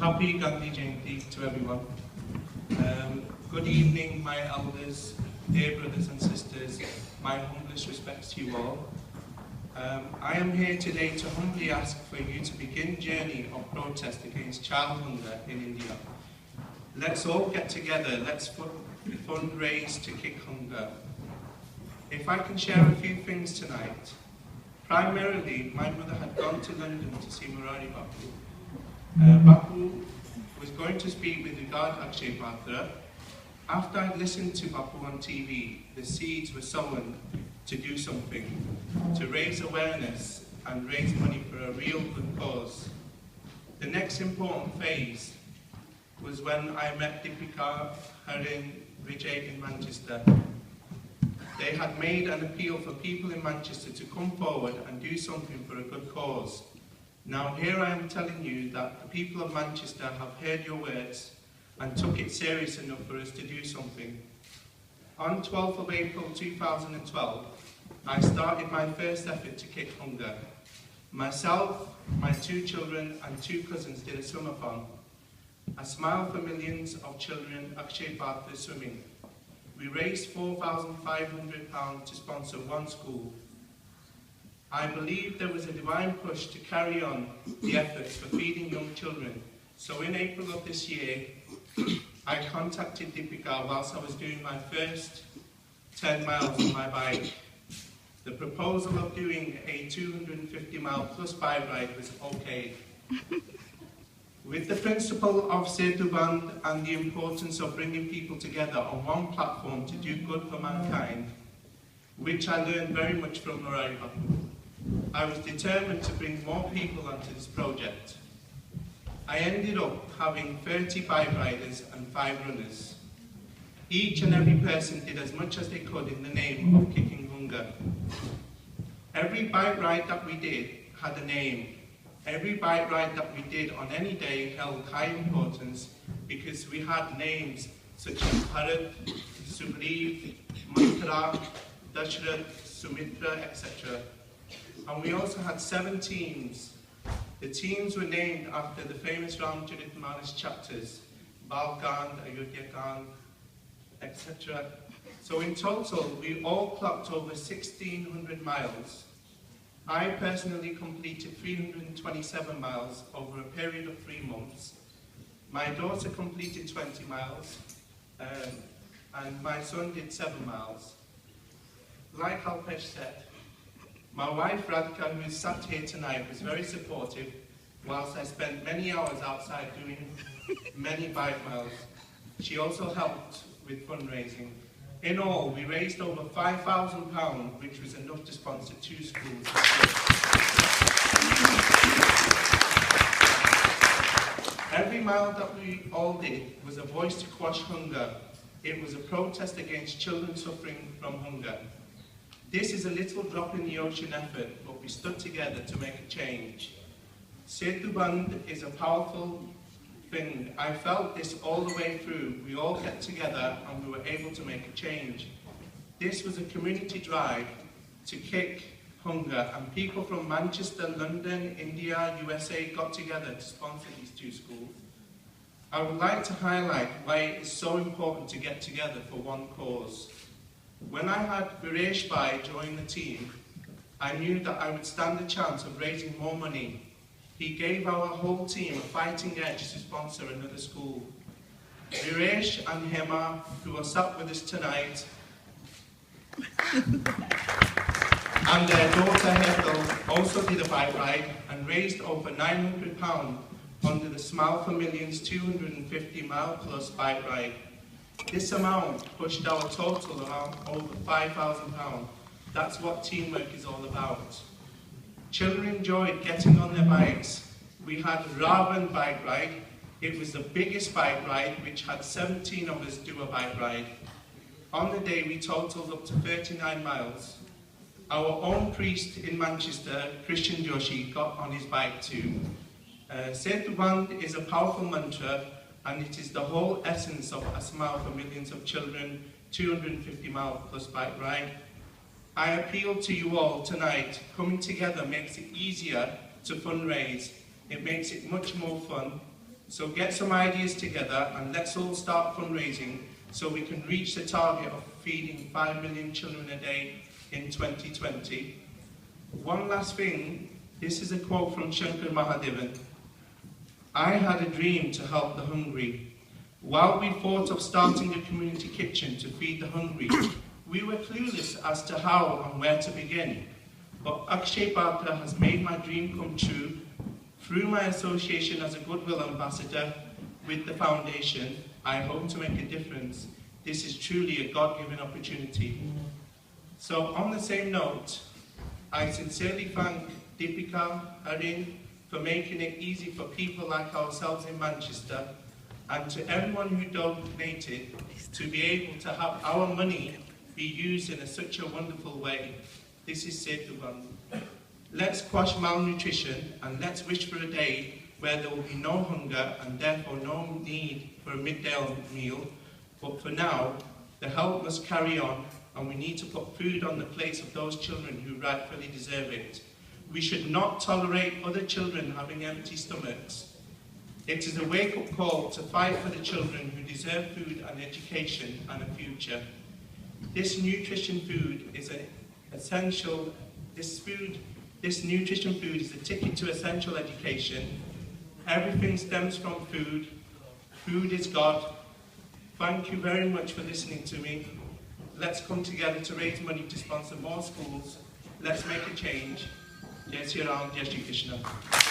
Happy Gandhi Jayanti to everyone. Good evening, my elders, dear brothers and sisters. My humblest respects to you all. I am here today to humbly ask for you to begin journey of protest against child hunger in India. Let's all get together. Let's fundraise to kick hunger. If I can share a few things tonight. Primarily, my mother had gone to London to see Murari Bapu. Bapu was going to speak with regard to Akshaya Patra. After I'd listened to Bapu on TV, the seeds were sown to do something, to raise awareness and raise money for a real good cause. The next important phase was when I met Deepika, Harrow, Vijay in Manchester. They had made an appeal for people in Manchester to come forward and do something for a good cause. Now here I am telling you that the people of Manchester have heard your words and took it serious enough for us to do something. On 12th of April 2012, I started my first effort to kick hunger. Myself, my 2 children and 2 cousins did a swimathon. A smile for millions of children, Akshaya Patra swimming. We raised £4,500 to sponsor 1 school. I believe there was a divine push to carry on the efforts for feeding young children. So in April of this year, I contacted Deepika whilst I was doing my first 10 miles on my bike. The proposal of doing a 250-mile plus bike ride was okay. With the principle of Setuband and the importance of bringing people together on one platform to do good for mankind, which I learned very much from Murari Bapu, I was determined to bring more people onto this project. I ended up having 30 bike riders and 5 runners. Each and every person did as much as they could in the name of kicking hunger. Every bike ride that we did had a name. Every bike ride that we did on any day held high importance because we had names such as Bharat, Sugriv, Mantra, Dashrath, Sumitra, etc. And we also had 7 teams. The teams were named after the famous Ramcharitmanas chapters, Balkand, Ayodhya-kand, etc. So in total, we all clocked over 1,600 miles. I personally completed 327 miles over a period of 3 months. My daughter completed 20 miles, and my son did 7 miles. Like Alpesh said, my wife Radhika, who is sat here tonight, was very supportive, whilst I spent many hours outside doing many bike miles. She also helped with fundraising. In all, we raised over £5,000, which was enough to sponsor 2 schools. Every mile that we all did was a voice to quash hunger. It was a protest against children suffering from hunger. This is a little drop in the ocean effort, but we stood together to make a change. Setuband is a powerful thing. I felt this all the way through. We all get together and we were able to make a change. This was a community drive to kick hunger, and people from Manchester, London, India, USA got together to sponsor these 2 schools. I would like to highlight why it is so important to get together for one cause. When I had Viresh Bhai join the team, I knew that I would stand a chance of raising more money. He gave our whole team a fighting edge to sponsor another school. Viresh and Hema, who are sat with us tonight, and their daughter Hetal also did a bike ride and raised over £900 under the Smile for Millions 250-mile plus bike ride. This amount pushed our total amount over £5,000. That's what teamwork is all about. Children enjoyed getting on their bikes. We had a Ravan bike ride. It was the biggest bike ride, which had 17 of us do a bike ride. On the day, we totaled up to 39 miles. Our own priest in Manchester, Christian Joshi, got on his bike too. Setuband is a powerful mantra, and it is the whole essence of a smile for millions of children, 250-mile plus bike ride. I appeal to you all tonight. Coming together makes it easier to fundraise. It makes it much more fun. So get some ideas together and let's all start fundraising so we can reach the target of feeding 5 million children a day in 2020. One last thing, this is a quote from Shankar Mahadevan. I had a dream to help the hungry. While we thought of starting a community kitchen to feed the hungry, we were clueless as to how and where to begin. But Akshaya Patra has made my dream come true through my association as a Goodwill Ambassador with the foundation. I hope to make a difference. This is truly a God-given opportunity. So on the same note, I sincerely thank Deepika, Harrow, for making it easy for people like ourselves in Manchester, and to everyone who donated to be able to have our money be used in such a wonderful way. This is Save the Run. Let's quash malnutrition and let's wish for a day where there will be no hunger and therefore no need for a midday meal. But for now, the help must carry on and we need to put food on the plates of those children who rightfully deserve it. We should not tolerate other children having empty stomachs. It is a wake-up call to fight for the children who deserve food and education and a future. This nutrition food is essential. This nutrition food is a ticket to essential education. Everything stems from food. Food is God. Thank you very much for listening to me. Let's come together to raise money to sponsor more schools. Let's make a change. Jai Sri Ram, Jai Shri Krishna.